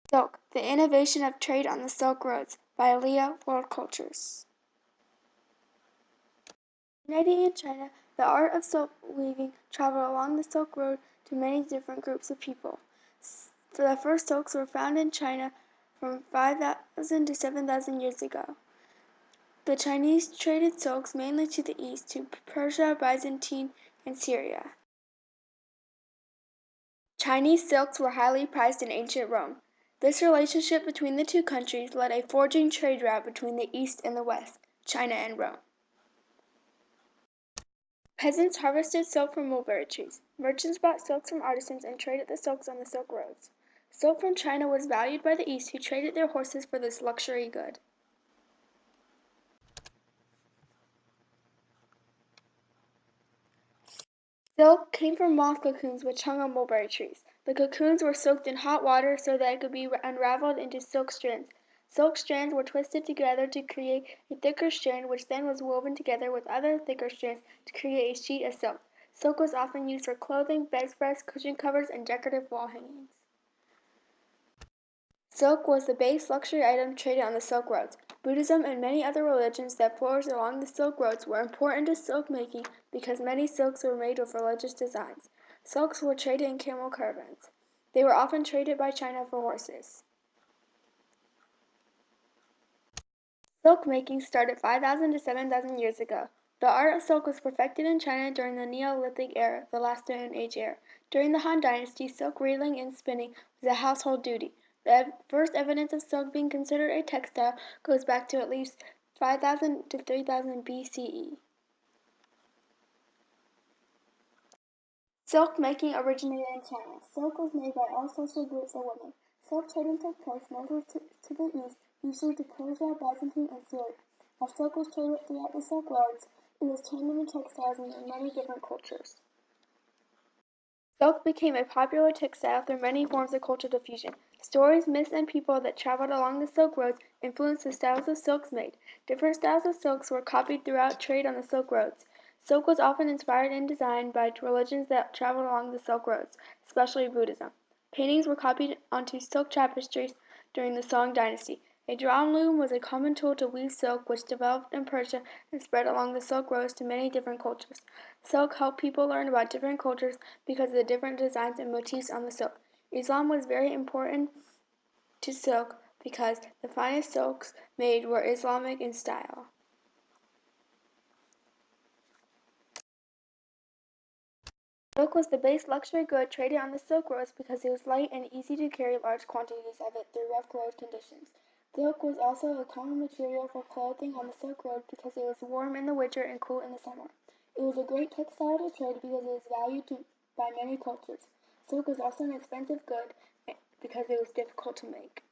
Silk, the innovation of trade on the Silk Roads by LiaLSilk2. Originating in China, the art of silk weaving traveled along the Silk Road to many different groups of people. The first silks were found in China from 5,000 to 7,000 years ago. The Chinese traded silks mainly to the east, to Persia, Byzantine, and Syria. Chinese silks were highly prized in ancient Rome. This relationship between the two countries led a forging trade route between the East and the West, China and Rome. Peasants harvested silk from mulberry trees. Merchants bought silks from artisans and traded the silks on the Silk Roads. Silk from China was valued by the East, who traded their horses for this luxury good. Silk came from moth cocoons which hung on mulberry trees. The cocoons were soaked in hot water so that it could be unraveled into silk strands. Silk strands were twisted together to create a thicker strand, which then was woven together with other thicker strands to create a sheet of silk. Silk was often used for clothing, bedspreads, cushion covers, and decorative wall hangings. Silk was the base luxury item traded on the Silk Roads. Buddhism and many other religions that flourished along the Silk Roads were important to silk making because many silks were made with religious designs. Silks were traded in camel caravans. They were often traded by China for horses. Silk making started 5,000 to 7,000 years ago. The art of silk was perfected in China during the Neolithic era, the last Stone Age era. During the Han Dynasty, silk reeling and spinning was a household duty. The first evidence of silk being considered a textile goes back to at least 5,000 to 3,000 BCE. Silk making originated in China. Silk was made by all social groups of women. Silk trading took place mostly to the east, usually to Persia, Byzantine, and Syria. As silk was traded throughout the Silk Roads, it was turned into textiles in many different cultures. Silk became a popular textile through many forms of cultural diffusion. Stories, myths, and people that traveled along the Silk Roads influenced the styles of silks made. Different styles of silks were copied throughout trade on the Silk Roads. Silk was often inspired and designed by religions that traveled along the Silk Roads, especially Buddhism. Paintings were copied onto silk tapestries during the Song Dynasty. A drawn loom was a common tool to weave silk, which developed in Persia and spread along the Silk Roads to many different cultures. Silk helped people learn about different cultures because of the different designs and motifs on the silk. Islam was very important to silk because the finest silks made were Islamic in style. Silk was the base luxury good traded on the Silk Roads because it was light and easy to carry large quantities of it through rough road conditions. Silk was also a common material for clothing on the Silk Road because it was warm in the winter and cool in the summer. It was a great textile to trade because it was valued by many cultures. Silk was also an expensive good because it was difficult to make.